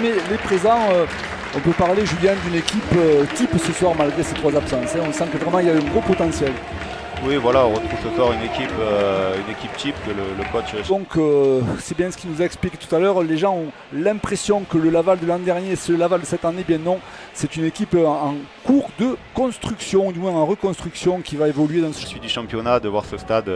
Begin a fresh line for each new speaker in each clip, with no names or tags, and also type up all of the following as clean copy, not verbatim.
Mais les présents, on peut parler, Julien, d'une équipe type ce soir malgré ces 3 absences. On sent que vraiment il y a un gros potentiel.
Oui, voilà, on retrouve ce soir une équipe type que le coach.
Donc c'est bien ce qu'il nous a expliqué tout à l'heure. Les gens ont l'impression que le Laval de l'an dernier, c'est le Laval de cette année. Bien non, c'est une équipe en cours de construction, du moins en reconstruction, qui va évoluer dans ce.
Je suis du championnat de voir ce stade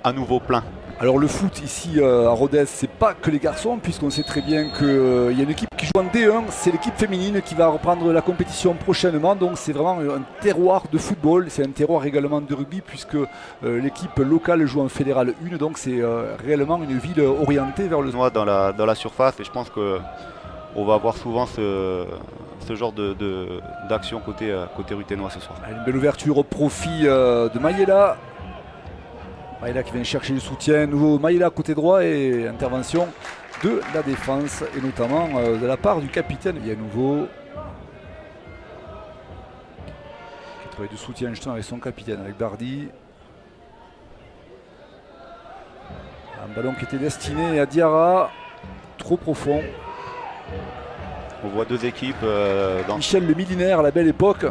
à nouveau plein.
Alors le foot ici à Rodez, c'est pas que les garçons, puisqu'on sait très bien qu'il y a une équipe qui joue en D1, c'est l'équipe féminine qui va reprendre la compétition prochainement. Donc c'est vraiment un terroir de football, c'est un terroir également de rugby, puisque l'équipe locale joue en fédéral 1, donc c'est réellement une ville orientée vers le
nord. Dans la surface, et je pense qu'on va avoir souvent ce genre d'action côté Ruténois ce soir.
Une belle ouverture au profit de Mayela. Mayela qui vient chercher le soutien, nouveau Mayela côté droit et intervention de la défense et notamment de la part du capitaine. Il y a nouveau qui travaille de soutien justement avec son capitaine, avec Bardi. Un ballon qui était destiné à Diarra, trop profond.
On voit 2 équipes dans
Michel le millénaire à la belle époque.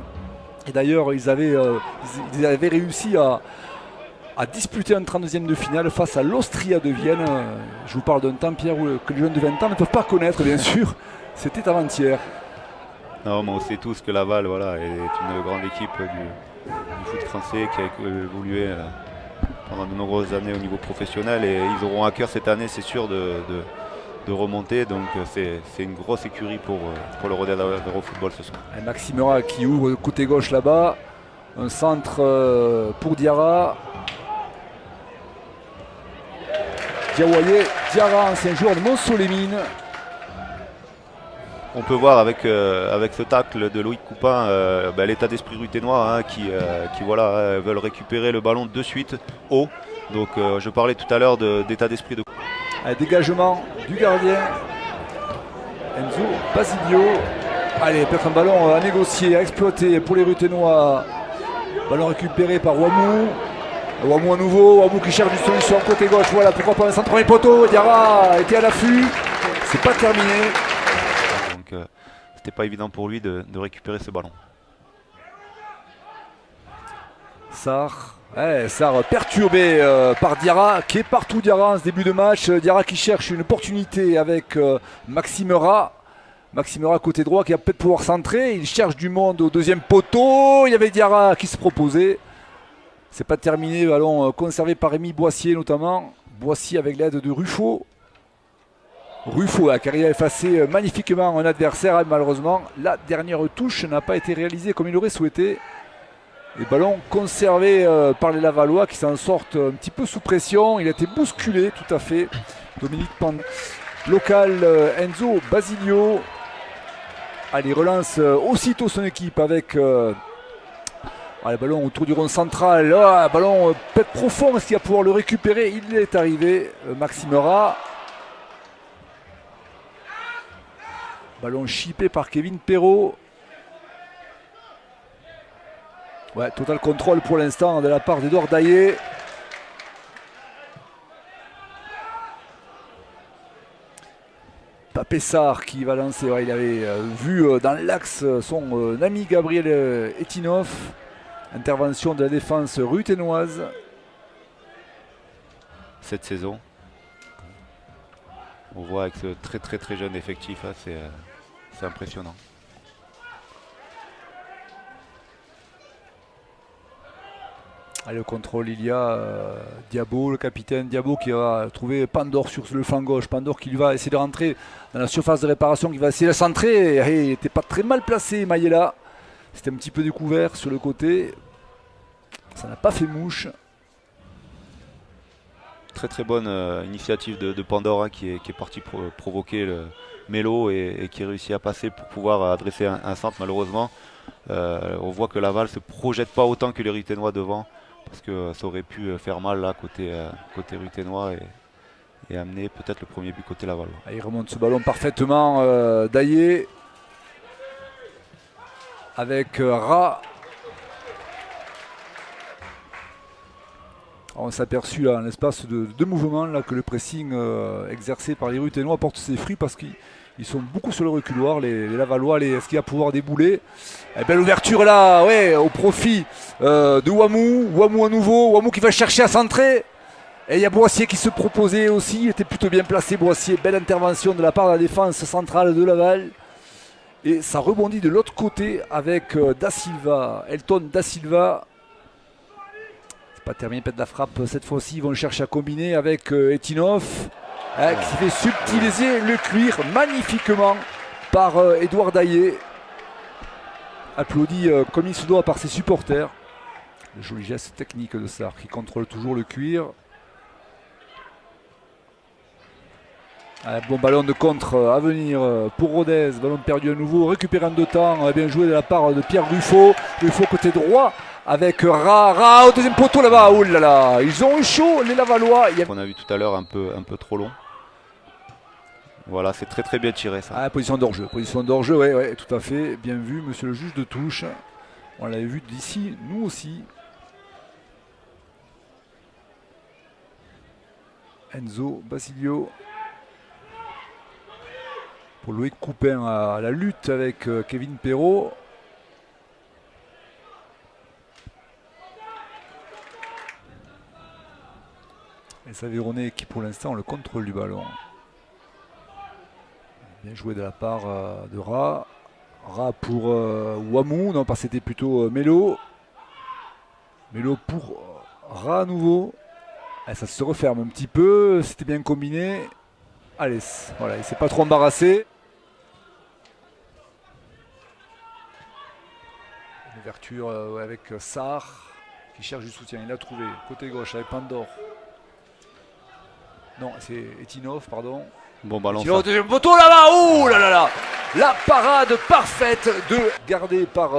Et d'ailleurs ils avaient réussi à disputer un 32e de finale face à l'Austria de Vienne. Je vous parle d'un temps, Pierre, que les jeunes de 20 ans ne peuvent pas connaître, bien sûr. C'était avant-hier.
Non, mais on sait tous que Laval voilà, est une grande équipe du foot français qui a évolué pendant de nombreuses années au niveau professionnel. Et ils auront à cœur cette année, c'est sûr, de remonter. Donc c'est une grosse écurie pour le Rodez Football ce soir.
Et Maximera qui ouvre côté gauche là-bas. Un centre pour Diarra. Diawoye, Diarra, ancien joueur de Montceau-les-Mines.
On peut voir avec ce tacle de Loïc Coupin l'état d'esprit ruténois qui voilà, veulent récupérer le ballon de suite haut. Donc je parlais tout à l'heure d'état d'esprit de.
Un dégagement du gardien. Enzo Basilio. Allez, peut-être un ballon à négocier, à exploiter pour les ruténois. Ballon récupéré par Ouamou. Ouamou à nouveau, Ouamou qui cherche une solution côté gauche, voilà pourquoi pas un centre premier poteau, Diarra était à l'affût, c'est pas terminé.
Donc c'était pas évident pour lui de récupérer ce ballon.
Sarr perturbé par Diarra, qui est partout Diarra en ce début de match. Diarra qui cherche une opportunité avec Maximera. Maximera côté droit qui va peut-être pouvoir centrer, il cherche du monde au 2e poteau, il y avait Diarra qui se proposait. C'est pas terminé, ballon conservé par Rémi Boissier notamment. Boissier avec l'aide de Ruffo. Ruffo qui arrive à effacer magnifiquement un adversaire. Malheureusement, la dernière touche n'a pas été réalisée comme il aurait souhaité. Les ballons conservés par les Lavallois qui s'en sortent un petit peu sous pression. Il a été bousculé tout à fait. Dominique Pand. Local Enzo Basilio. Allez, relance aussitôt son équipe avec... le ballon autour du rond central, ballon peut-être profond, est-ce qu'il va pouvoir le récupérer? Il est arrivé, Maximera. Ballon chippé par Kevin Perrault. Ouais, total contrôle pour l'instant de la part d'Edouard Daillé. Papessard qui va lancer, il avait vu dans l'axe son ami Gabriel Etinov. Intervention de la défense ruténoise.
Cette saison, on voit avec ce très jeune effectif, c'est impressionnant.
Allez, au contrôle, il y a Diabo, le capitaine Diabo qui va trouver Pandore sur le flanc gauche. Pandore qui lui va essayer de rentrer dans la surface de réparation, qui va essayer de centrer. Il n'était pas très mal placé, Mayela. C'était un petit peu découvert sur le côté. Ça n'a pas fait mouche.
Très bonne initiative de Pandore qui est parti provoquer le Mélo et qui réussit à passer pour pouvoir adresser un centre. Malheureusement, on voit que Laval ne se projette pas autant que les Ruténois devant, parce que ça aurait pu faire mal là côté Ruténois et amener peut-être le premier but côté Laval.
Il remonte ce ballon parfaitement, Daillé avec Ra. On s'est aperçu là, en l'espace de 2 mouvements là, que le pressing exercé par les Ruténois porte ses fruits, parce qu'ils Ils sont beaucoup sur le reculoir, les Lavallois. Est-ce qu'il va pouvoir débouler? Belle ouverture là, ouais, au profit de Wamou. Wamou à nouveau, Wamou qui va chercher à centrer. Et il y a Boissier qui se proposait aussi, il était plutôt bien placé Boissier. Belle intervention de la part de la défense centrale de Laval. Et ça rebondit de l'autre côté avec Da Silva, Elton Da Silva. C'est pas terminé, peut-être la frappe cette fois-ci. Ils vont chercher à combiner avec Etinov. Qui fait subtiliser le cuir magnifiquement par Édouard Daillé. Applaudi comme il se doit par ses supporters. Le joli geste technique de Sarr qui contrôle toujours le cuir. Bon ballon de contre à venir pour Rodez. Ballon perdu à nouveau, récupéré en deux temps. Bien joué de la part de Pierre Ruffo. Ruffo côté droit avec Ra au deuxième poteau là-bas. Oh là là, ils ont eu chaud les Lavallois.
On a vu tout à l'heure un peu trop long. Voilà, c'est très bien tiré ça.
Position d'hors-jeu, ouais, tout à fait. Bien vu, monsieur le juge de touche. On l'avait vu d'ici, nous aussi. Enzo Basilio. Pour Loïc Coupin à la lutte avec Kevin Perrault. Et Savéroné qui pour l'instant a le contrôle du ballon. Bien joué de la part de Ra. Ra pour Wamou. Non, pas c'était plutôt Melo. Melo pour Ra à nouveau. Et ça se referme un petit peu. C'était bien combiné. Allez, voilà, il ne s'est pas trop embarrassé. Une ouverture avec Sarr qui cherche du soutien. Il l'a trouvé. Côté gauche avec Pandore. Non, c'est Etinov, pardon.
Bon ballon.
Deuxième poteau là-bas, oh là là là. La parade parfaite gardée par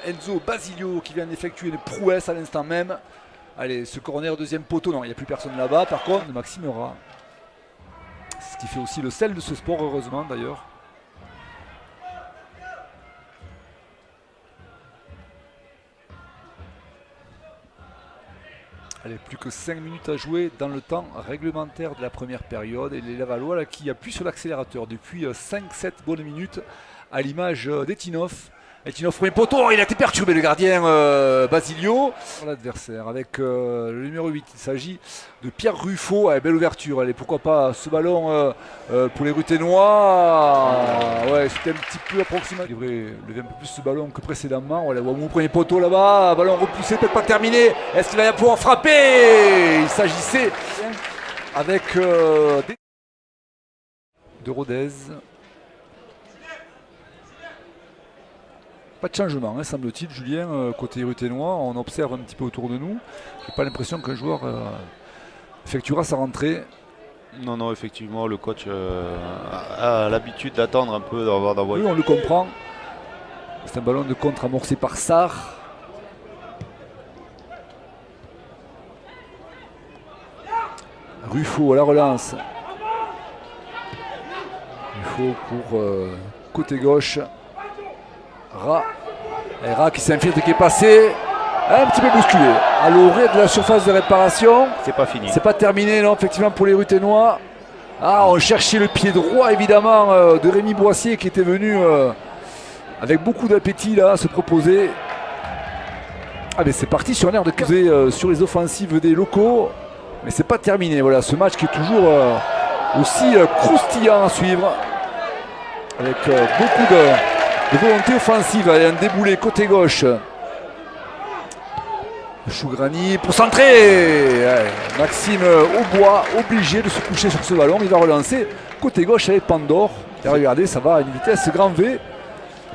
Enzo Basilio qui vient d'effectuer une prouesse à l'instant même. Allez, ce corner deuxième poteau, non, il n'y a plus personne là-bas. Par contre, Maxime Ra. Ce qui fait aussi le sel de ce sport, heureusement d'ailleurs. Allez, plus que 5 minutes à jouer dans le temps réglementaire de la première période. Et les Lavallois là, qui appuient sur l'accélérateur depuis 5-7 bonnes minutes à l'image d'Etinov. Etinov, premier poteau, il a été perturbé le gardien Basilio. L'adversaire avec le numéro 8, il s'agit de Pierre Ruffo. Belle ouverture, allez, pourquoi pas ce ballon pour les Ruténois. Ouais, c'était un petit peu approximatif. Il devrait lever un peu plus ce ballon que précédemment. Voilà, Wamou, premier poteau là-bas, ballon repoussé, peut-être pas terminé. Est-ce qu'il va pouvoir frapper? Il s'agissait avec de Rodez. Pas de changement, hein, semble-t-il, Julien, côté ruténois. On observe un petit peu autour de nous. J'ai pas l'impression qu'un joueur effectuera sa rentrée.
Non, effectivement, le coach a l'habitude d'attendre un peu, d'envoyer.
Oui, on le comprend. C'est un ballon de contre amorcé par Sarr. Ruffo à la relance. Ruffo pour côté gauche. Ra. Et Ra qui s'infiltre, qui est passé un petit peu bousculé à l'orée de la surface de réparation.
C'est pas fini.
C'est pas terminé, non, effectivement, pour les Ruténois. On cherchait le pied droit, évidemment, de Rémi Boissier qui était venu avec beaucoup d'appétit là, se proposer. Mais c'est parti sur un air de caser sur les offensives des locaux. Mais c'est pas terminé. Voilà, ce match qui est toujours aussi croustillant à suivre. Avec beaucoup de volonté offensive, un déboulé côté gauche. Chougrani pour centrer. Maxime Aubois obligé de se coucher sur ce ballon. Il va relancer côté gauche avec Pandore. Et regardez, ça va à une vitesse grand V.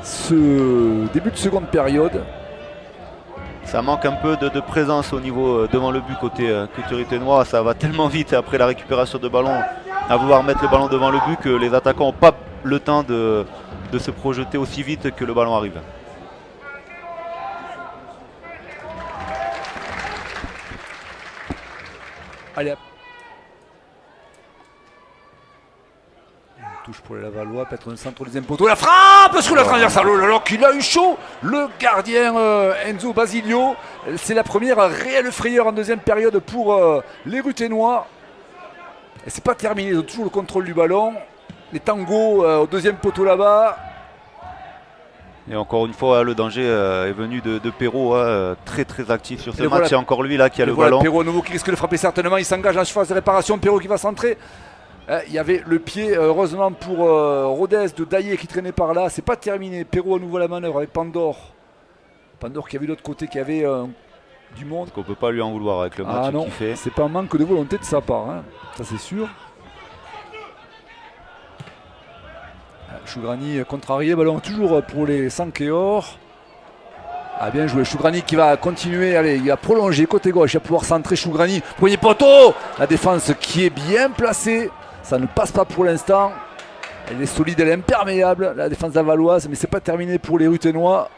Ce début de seconde période.
Ça manque un peu de présence au niveau devant le but côté ruténois. Ça va tellement vite après la récupération de ballon à vouloir mettre le ballon devant le but que les attaquants n'ont pas le temps de se projeter aussi vite que le ballon arrive.
Allez. Une touche pour les Lavallois, peut-être un centre au deuxième poteau. La frappe sur la transversale, alors qu'il a eu chaud. Le gardien Enzo Basilio. C'est la première réelle frayeur en deuxième période pour les Ruténois. Et c'est pas terminé, ils ont toujours le contrôle du ballon. les tangos au deuxième poteau là-bas.
Et encore une fois, le danger est venu de Perrault, très très actif sur ce match.
Voilà.
C'est encore lui là qui a le
voilà
ballon.
Perrault à nouveau qui risque de frapper certainement. Il s'engage en surface de réparation. Perrault qui va centrer. Il y avait le pied, heureusement pour Rodez, de Daillé qui traînait par là. C'est pas terminé. Perrault à nouveau à la manœuvre avec Pandore. Pandore qui a vu de l'autre côté, qui avait du monde.
On peut pas lui en vouloir avec le match qu'il fait.
C'est pas un manque de volonté de sa part, hein. Ça c'est sûr. Chougrani contrarié, ballon toujours pour les Sankeor. Ah, bien joué, Chougrani qui va continuer, allez, il va prolonger côté gauche, il va pouvoir centrer Chougrani. Premier poteau, la défense qui est bien placée, ça ne passe pas pour l'instant. Elle est solide, elle est imperméable, la défense lavalloise, mais c'est pas terminé pour les Ruthenois.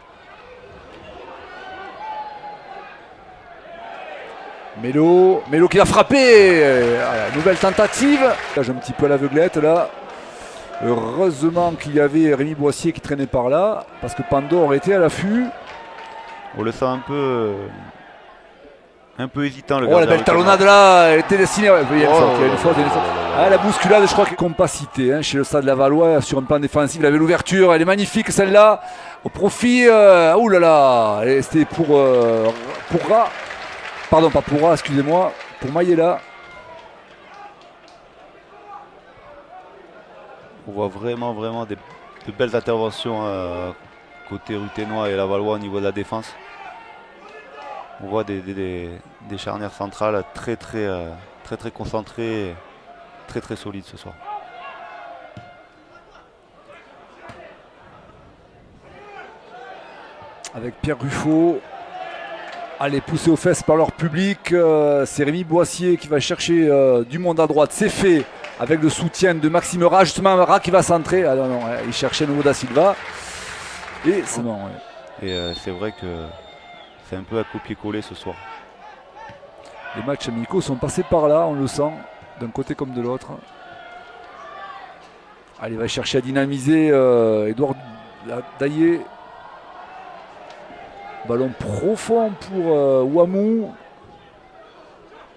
Mélo qui va frapper, nouvelle tentative. J'ai un petit peu à l'aveuglette là. Heureusement qu'il y avait Rémi Boissier qui traînait par là, parce que Pandore était à l'affût.
On le sent un peu hésitant.
La belle talonnade là, elle était destinée. Il y a une faute. La bousculade, je crois qu'il y a compacité chez le Stade Lavallois sur un plan défensif. Il avait l'ouverture, elle est magnifique celle-là. Au profit, c'était pour Ra. Pardon, pas pour Ra, excusez-moi, pour Mayela.
On voit vraiment de belles interventions côté Ruthénois et Lavallois au niveau de la défense. On voit des charnières centrales très concentrées, très solides ce soir.
Avec Pierre Ruffo, allez, poussés aux fesses par leur public. C'est Rémi Boissier qui va chercher du monde à droite. C'est fait. Avec le soutien de Maxime Ra, justement Ra qui va centrer. Ah non, il cherchait nouveau Da Silva. Et c'est bon. Ouais.
Et c'est vrai que c'est un peu à copier-coller ce soir.
Les matchs amicaux sont passés par là, on le sent, d'un côté comme de l'autre. Allez, il va chercher à dynamiser Edouard Daillé. Ballon profond pour Ouamou.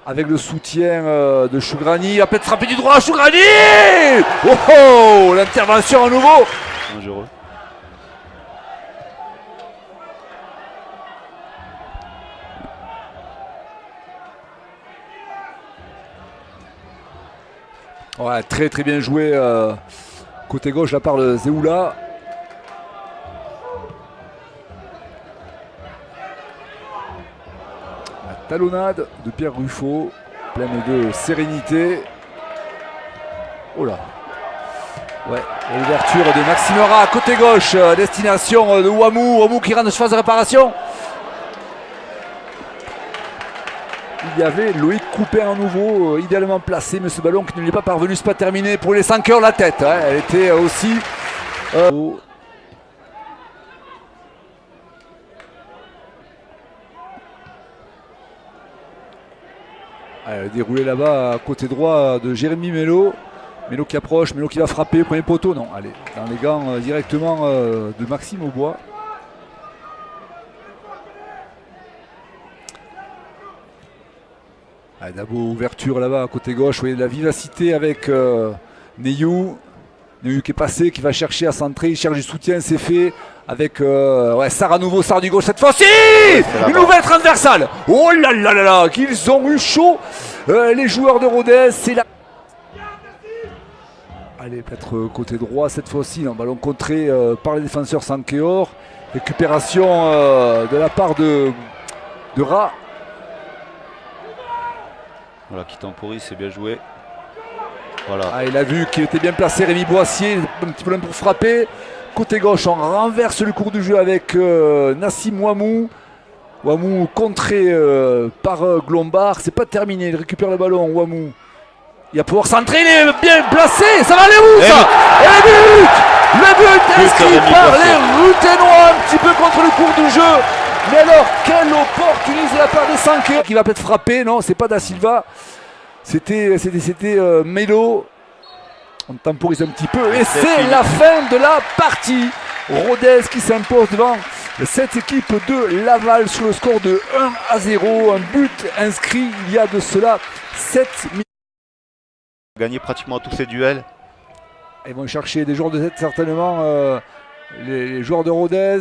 Avec le soutien de Chougrani, il va peut-être frapper du droit, Chougrani. Oh, l'intervention à nouveau.
Dangereux.
Ouais, très bien joué côté gauche de la part de Zéoula. Talonnade de Pierre Ruffo, pleine de sérénité. Oh là. Ouais, l'ouverture de Maxime Ra, côté gauche, destination de Ouamou qui rentre de phase de réparation. Il y avait Loïc Coupé à nouveau, idéalement placé, mais ce ballon qui ne lui est pas parvenu, c'est pas terminé pour les 5 heures la tête. Elle était aussi... déroulé là-bas à côté droit de Jérémy Mélo. Mélo qui approche, Mélo qui va frapper, premier poteau. Non, allez, dans les gants directement de Maxime Aubois. D'abord ouverture là-bas à côté gauche, vous voyez de la vivacité avec Neyou. Neyou qui est passé, qui va chercher à centrer, il cherche du soutien, c'est fait. Avec Sarr à nouveau, Sarr du gauche cette fois-ci. Une nouvelle transversale. Oh là là là là, qu'ils ont eu chaud les joueurs de Rodez. C'est là. Allez, peut-être côté droit cette fois-ci, un ballon contré par les défenseurs Sankeor. Récupération de la part de Ra.
Voilà, qui temporise, c'est bien joué. Voilà.
Il a vu qu'il était bien placé, Rémi Boissier, un petit problème pour frapper. Côté gauche, on renverse le cours du jeu avec Nassim Ouamou. Ouamou contré par Glombard. C'est pas terminé, il récupère le ballon, Ouamou. Il va pouvoir centrer, il est bien placé. Ça va aller où ça? Et le but inscrit par les Ruthenois, un petit peu contre le cours du jeu. Mais alors, quelle opportunité de la part des 5 qui va peut-être frapper. Non, c'est pas Da Silva. C'était Mélo. On temporise un petit peu et c'est la fin de la partie. Rodez qui s'impose devant cette équipe de Laval sur le score de 1-0. Un but inscrit il y a de cela 7 minutes.
Gagné pratiquement tous ses duels.
Ils vont chercher des joueurs de tête certainement, les joueurs de Rodez.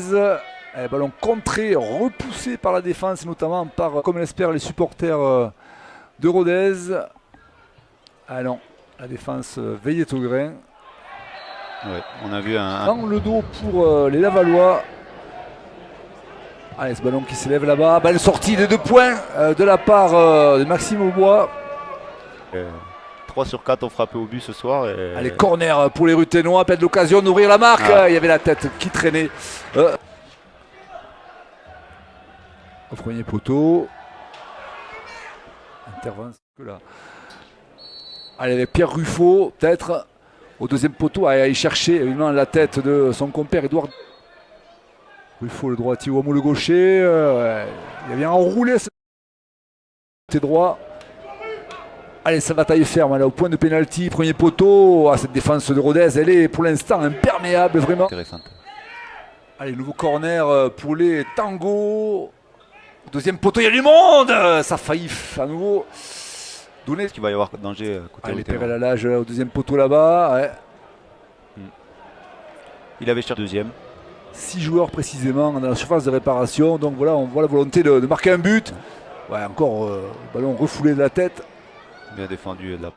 Ballon contré, repoussé par la défense, notamment par, comme l'espèrent les supporters de Rodez. Ah non, la défense veillait au grain.
Ouais, on a vu
dans le dos pour les Lavallois. Allez, ce ballon qui s'élève là-bas. Balle sortie de 2 points de la part de Maxime Aubois.
3 sur 4 ont frappé au but ce soir.
Allez, corner pour les Ruténois. Peut-être l'occasion d'ouvrir la marque. Il y avait la tête qui traînait. Au premier poteau. Intervention là. Allez, avec Pierre Ruffo, peut-être. Au deuxième poteau, il cherchait évidemment la tête de son compère Edouard Ruffo, le droitier, Wamou le gaucher. Il a bien enroulé ce côté droit. Allez, ça va tailler ferme là, au point de pénalty, premier poteau. Cette défense de Rodez, elle est pour l'instant imperméable, vraiment.
Intéressante.
Allez, nouveau corner pour les Tango. Deuxième poteau, il y a du monde. Ça a failli à nouveau donner.
Est-ce qu'il va y avoir danger côté
Allez,
Ruténois.
Perel à l'âge au deuxième poteau là-bas. Ouais.
Il avait cherché deuxième. 6
joueurs précisément dans la surface de réparation. Donc voilà, on voit la volonté de marquer un but. Ouais, encore ballon refoulé de la tête.
Bien défendu de la.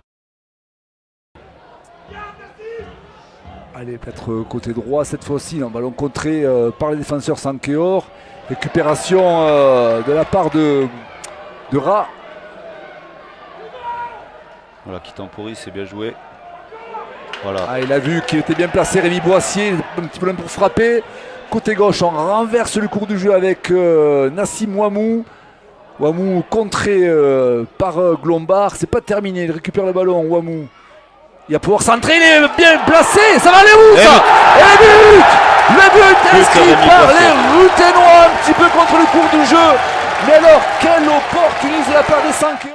Allez, peut-être côté droit cette fois-ci. Ballon contré par les défenseurs Sankeor. Récupération de la part de Ra.
Voilà, qui temporise, c'est bien joué. Voilà.
Il a vu qu'il était bien placé, Rémi Boissier, un petit peu loin pour frapper. Côté gauche, on renverse le cours du jeu avec Nassim Wamou. Wamou contré par Glombard. C'est pas terminé, il récupère le ballon, Wamou. Il va pouvoir centrer, il est bien placé. Ça va aller où ça? Et le but! Le but inscrit par les Ruténois, un petit peu contre le cours du jeu. Mais alors, quelle opportunité de la part des 5.